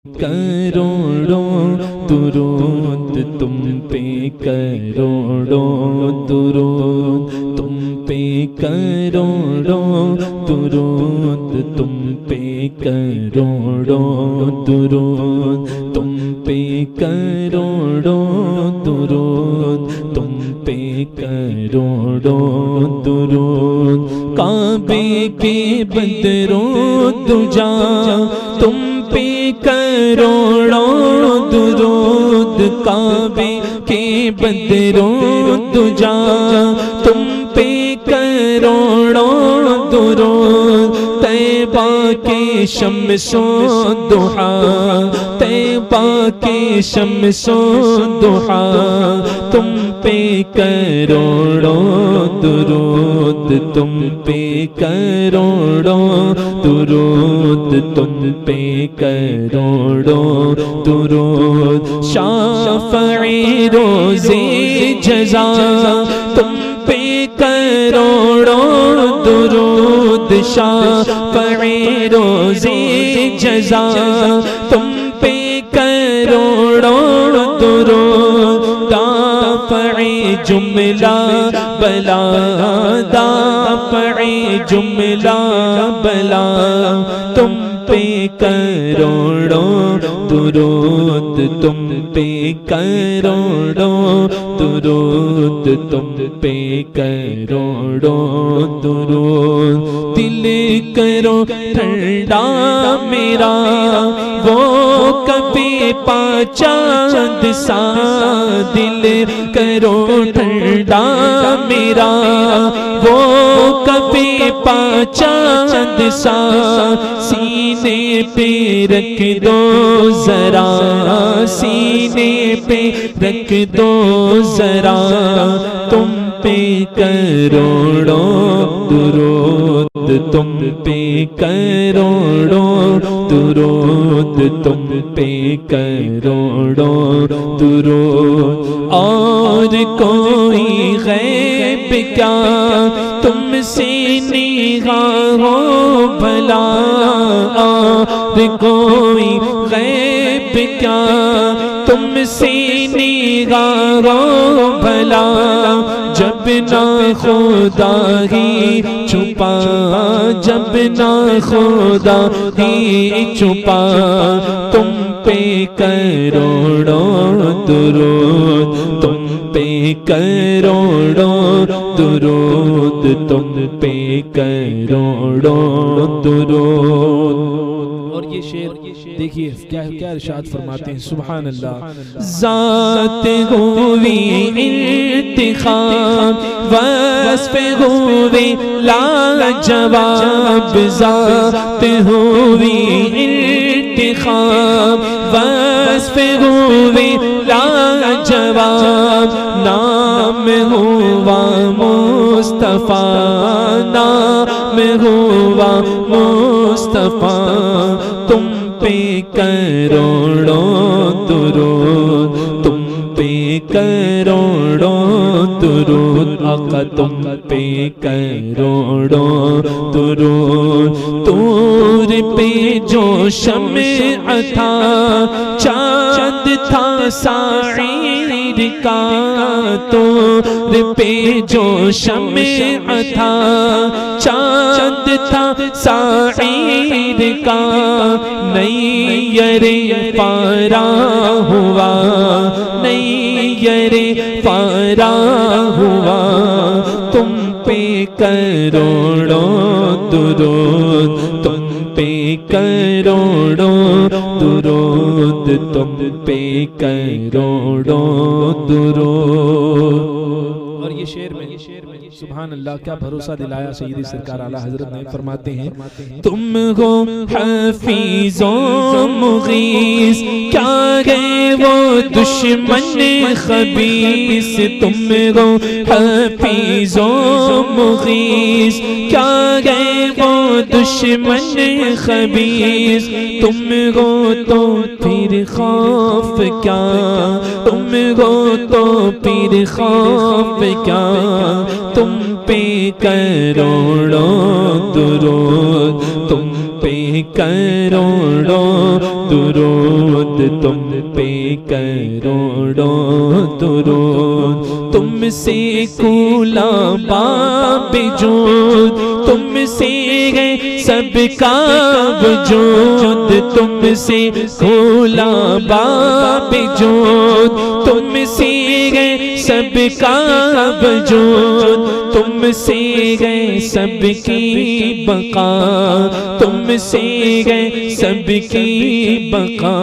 کروڑوں درود تم پہ کروڑوں درود تم پہ کروڑوں درود تم پہ کروڑوں درود تم پہ کروڑوں درود تم پہ کروڑوں درود کعبے کے بدروں دجا تم پہ کروڑوں درود کعبے کے بدروں دجا تم پہ کروڑوں درود طیبہ کے شمس و ضحیٰ طیبہ کے شمس و ضحیٰ تم پہ کروڑوں درود تم پہ کروڑوں درود تم پہ کروڑوں درود شافعِ روز جزا تم پہ کروڑوں درود شافعِ روز جزا تم پہ کروڑوں درود دافع جملہ بلا دافع جملہ بلا تم پہ کروڑوں درود تم پہ کروڑوں درود تم پہ کروڑوں درود دل کرو ٹھنڈا میرا وہ کبھی چاند سا دل کرو ٹھنڈا میرا وہ کبھی چاند سا سینے پہ رکھ دو ذرا سینے پہ رکھ دو ذرا تم پہ کروڑوں درود تم پہ کروڑوں درود تم پہ کروڑوں درود اور کوئی غیب کیا تم سے نگاہ ہو بھلا اور کوئی غیب کیا تم سے نگاہ ہو بھلا جب نہ خدا ہی چھپا جب نہ خدا ہی چھپا تم پہ کروڑوں درود تم پہ کروڑوں درود تم پہ کروڑوں درود۔ اور یہ شعر دیکھیے کیا ارشاد فرماتے ہیں سبحان اللہ ذات ہوئی انتخاب وصف ہوئی لاجواب ذات ہوئی انتخاب وصف ہوئی لاجواب نام ہوا مصطفیٰ نام ہوا مصطفیٰ تم پہ کروڑوں درود تم پہ کروڑوں درود آقا تم پہ کروڑوں درود طور پہ جو شمع تھا چاند تھا ساعیر کا طور پہ جو شمع تھا چاند تھا ساعیر کا نیر پارا ہوا نیر پارا ہوا تم پہ کروڑوں درود تم پہ کروڑوں درود تم پہ کروڑوں درود۔ اور یہ شعر میں سبحان اللہ کیا بھروسہ دلایا سیدی سرکار اعلیٰ حضرت نے فرماتے ہیں تم ہو حفیظ و مغیث کیا گئے وہ دشمن خبیث تم ہو حفیظ و مغیث کیا گئے وہ دشمن خبیث تم ہو تو پھر خوف کیا تم ہو تو پھر خوف کیا تم پہ کروڑوں درود تم پہ کروڑوں درود تم پہ کروڑوں درود تم سے کھلا باب جود تم سے ہے سب کا وجود تم سے کھلا باب جود تم سے ہے سب کا وجود تم سے ہے سب کی بقا تم سے ہے سب کی بقا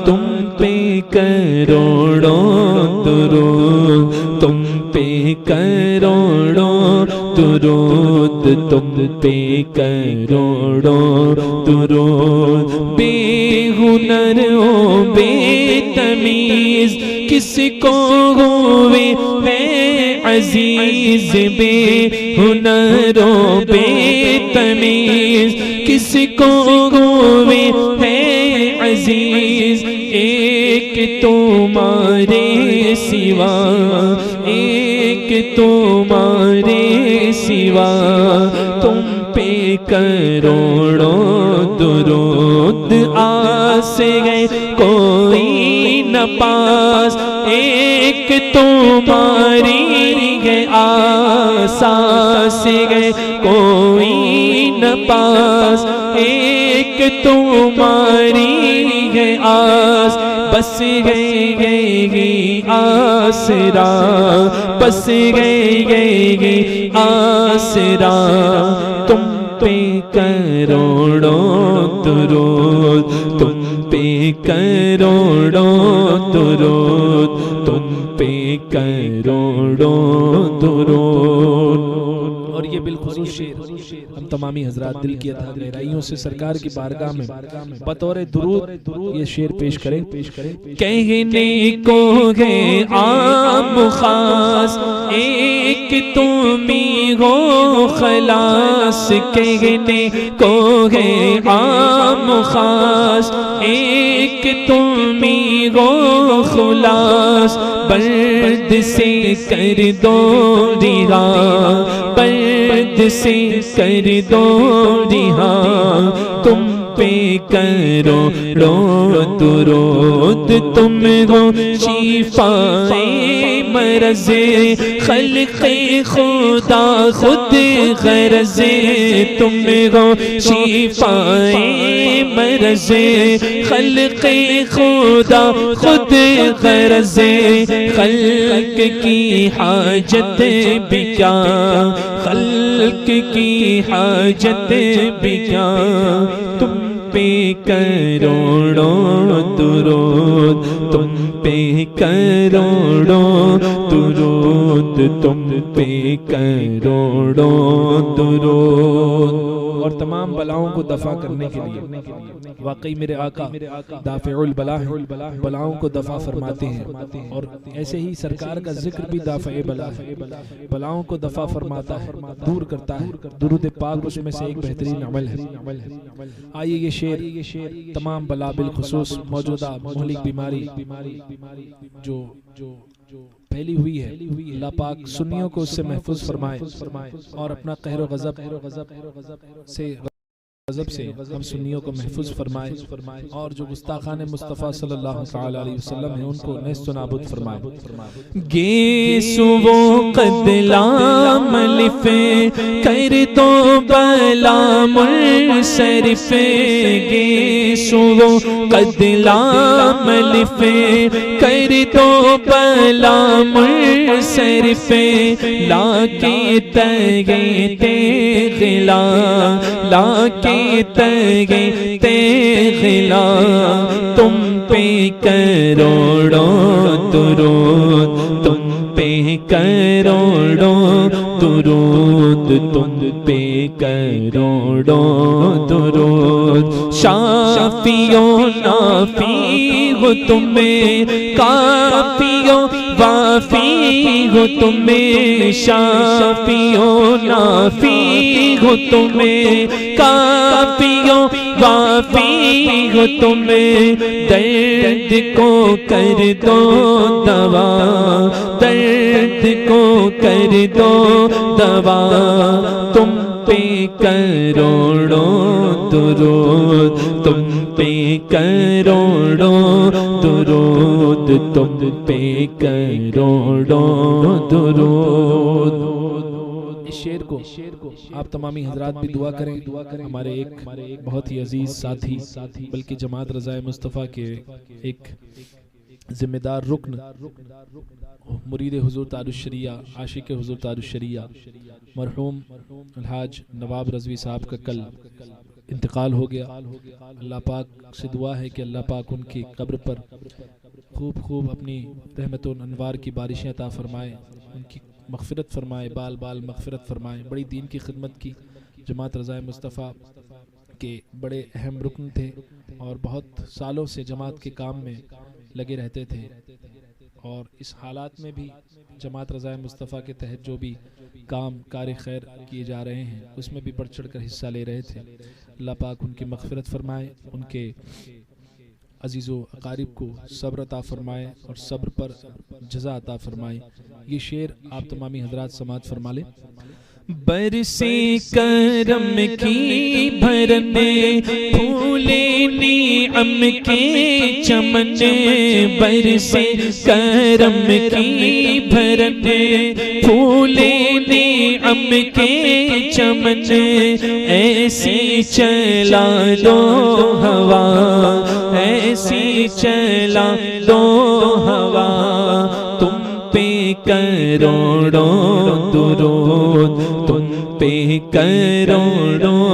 تم پہ کروڑوں درود تم پہ کروڑوں درود تم پہ کروڑوں درود بے ہنر و بے تمیز کس کو ہوئے ہے عزیز بے ہنر و بے تمیز کس کو ہوئے ہے عزیز ایک تمہارے سوا ایک تمہارے سوا تم پہ کروڑوں درود آس ہے کوئی نہ پاس ایک تمہاری ہے آساس ہے کوئی نہ پاس ایک تمہاری ہے آس بس گئی آسرا بس گئی آسرا تم پہ کروڑوں درود تم پہ کروڑوں درود تم پہ کروڑوں درود اور یہ بالخصوص شعر ہم تمامی حضرات دل کی اتھا گہرائیوں سے سرکار کی بارگاہ میں بطور درود یہ شعر پیش کریں کہنے کو ہے عام خاص ایک تمہیں ہو خلاص کہنے کو ہے عام خاص ایک تمہیں ہو خلاص برد سے کر دو رہا برد سے کر دو رہا تم پہ کروڑوں درود تم ہو شفائے مرض خلق خدا خود غرض تم ہو شفائے مرض خلق خدا خود غرض خلق کی حاجت بھی کیا خلق کی حاجت بھی کیا تم پہ کروڑوں درود تم پہ کروڑوں درود تم پہ کروڑوں درود اور تمام بلاؤں کو دفع کرنے کے لیے واقعی میرے آقا دافع البلا ہے بلاؤں کو دفع فرماتے ہیں اور ایسے ہی سرکار کا ذکر بھی دافع بلا ہے بلاؤں کو دفع فرماتا ہے دور کرتا ہے درود پاک اس میں سے ایک بہترین عمل ہے آئیے یہ شعر تمام بلا بالخصوص موجودہ مہلک بیماری جو پھیلی ہوئی ہے اللہ پاک سنیوں کو اس سے محفوظ فرمائے اور اپنا قہر و غضب سے ہم سنیوں کو محفوظ فرمائے اور جو گستاخان مصطفیٰ صلی اللہ علیہ وسلم ہیں ان کو نیست و نابود فرمائے گیسو وہ قدلام لفے کر دو بلا منصرف گیسو وہ قدلام لفے کر دو بلا منصرف لا کے تگے تیغلا لا کے تگے تیغلا تم پہ کروڑوں درود تم پہ کروڑوں درود تم پہ کروڑوں درود شافیوں نافی ہو تمہیں کافیوں وافی ہو تمہیں شافیوں نافی ہو تمہیں کافیوں وافی ہو تمہیں درد کو کر دو دوا درد کو کر دو دوا تم پہ کروڑوں درود، تم پہ کروڑوں درود، تم پہ کروڑوں درود۔ اس شعر کو آپ تمامی حضرات بھی دعا کریں۔ ہمارے ایک بہت ہی عزیز ساتھی بلکہ جماعت رضائے مصطفیٰ کے ایک ذمہ دار رکن، مرید حضور تاج الشریعہ، عاشق حضور تاج الشریعہ، مرحوم الحاج نواب رضوی صاحب کا کل انتقال ہو گیا۔ اللہ پاک سے دعا ہے کہ اللہ پاک ان کی قبر پر خوب اپنی رحمت و انوار کی بارشیں عطا فرمائے، ان کی مغفرت فرمائے، بال بال مغفرت فرمائے۔ بڑی دین کی خدمت کی، جماعت رضائے مصطفیٰ کے بڑے اہم رکن تھے اور بہت سالوں سے جماعت کے کام میں لگے رہتے تھے، اور اس حالات میں بھی جماعت رضائے مصطفیٰ کے تحت جو بھی کام کار خیر کیے جا رہے ہیں اس میں بھی بڑھ چڑھ کر حصہ لے رہے تھے۔ اللہ پاک ان کی مغفرت فرمائے، ان کے عزیز و اقارب کو صبر عطا فرمائے اور صبر پر جزا عطا فرمائے۔ یہ شعر آپ تمامی حضرات سماعت فرما لیں۔ برسے کرم کی بھرنے پھولے نعم کے چمن، برسے کرم کی بھرنے پھولے نعم کے چمن، ایسی چلا دو ہوا، ایسی چلا دو ہوا، تم پہ کروڑوں درود، تم پہ کروڑوں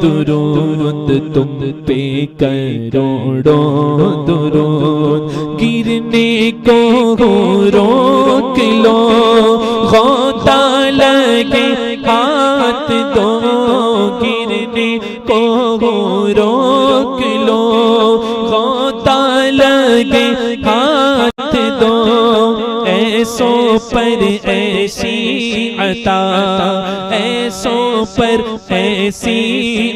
درود، تم پہ کروڑوں درود۔ گرنے کو روک لو، غوطہ لگے ہاتھ دو، گرنے کو روک لو، غوطہ لگے ہاتھ دو، ایسوں پر ایسی عطا، ایسوں پر ایسی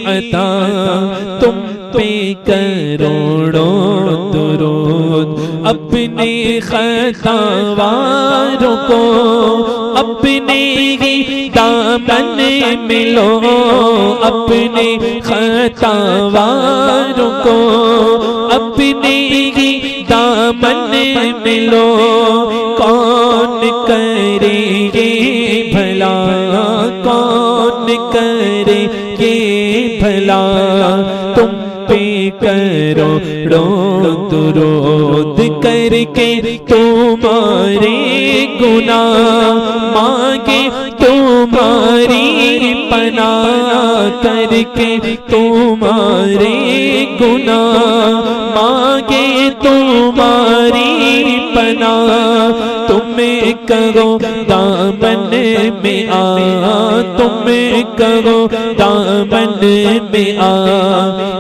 عطا، تم پہ کروڑوں درود۔ اپنے خطاواروں کو اپنے ہی دامن میں لو، اپنے خطاواروں کو اپنے ہی دامن میں لو، کون کرے یہ بھلا، کون کرے یہ بھلا، تم پہ کروڑوں درود کر کے تمہارے گناہ مانگے، تمہاری پناہ کر کے تمہارے گناہ مانگے، تمہاری پناہ، تمہیں کہو دامن میں آ، تمہیں کہو دامن میں آ،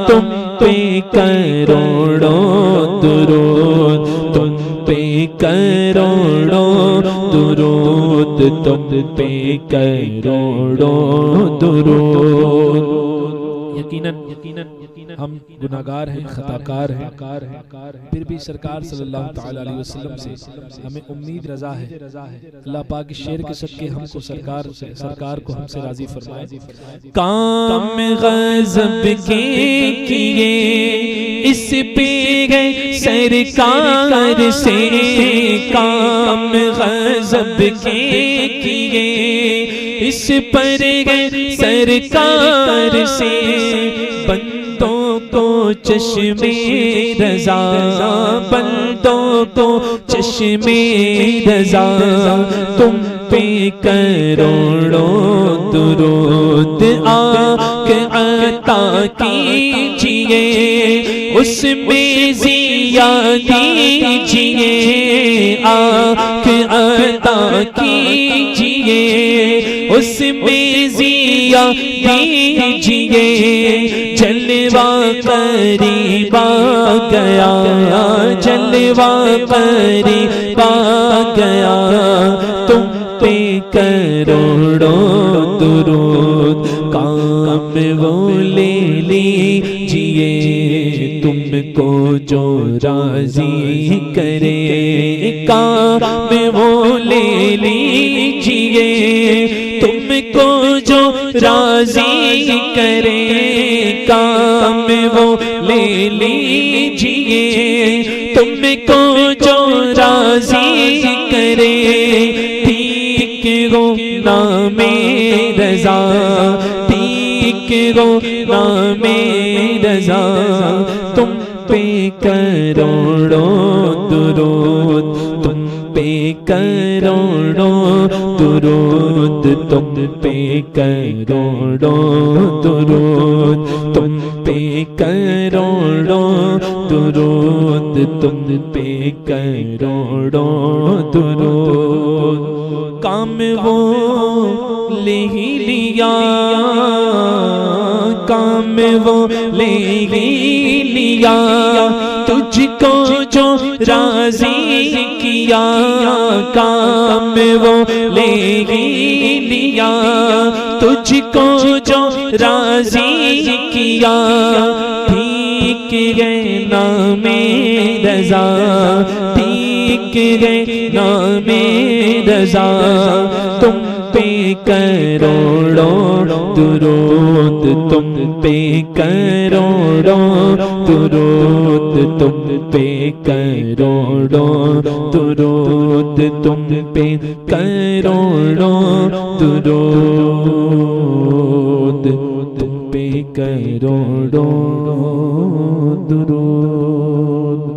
تم پہ کروڑوں درود، تم پہ کروڑوں درود، تم پہ کروڑوں درود۔ یقیناً ہم گناہگار ہیں، خطاکار ہیں، پھر بھی سرکار صلی اللہ تعالی علیہ وسلم سے ہمیں امید رضا ہے۔ اللہ پاک اس شعر کے صدقے ہم کو سرکار کو ہم سے راضی فرمائے۔ کام غضب کے کیے اس پہ گئے سرکار سے، کام غضب کے کیے اس پر گئے سرکار سے، بندوں کو چشمے رضا، بندوں کو چشمے رضا، تم پہ کروڑوں درود آنکھ عطا کیجئے، اس میں ضیا دیجئے، آنکھ عطا کیجئے، اس میں ضیا دیجئے، جلوہ قریب آ گیا، جلوہ قریب آ گیا، تم پہ کروڑوں درود، کام وہ لے لیجئے تم کو جو راضی کرے، کام وہ لے لیجئے تم کو جو راضی کرے کام وہ لے لیجئے تم کو جو راضی کرے ٹھیک ہو نام رضا ٹھیک ہو نام رضا تم پہ کروڑوں درود تم پہ کروڑوں درود تم پہ کروڑوں درود تم پہ کروڑوں درود تم پہ کروڑوں درود کام وہ لے ہی لیا کام وہ لے ہی لیا تجھ کو جو راضی کیا کام وہ لے ہی لیا تجھ کو جو راضی کیا ٹھیک ہے نام رضا ٹھیک ہے نام رضا تم پہ کروڑوں درود تم پہ کروڑوں درود تم پہ کروڑوں درود تم پہ کروڑوں درود تم پہ کروڑوں درود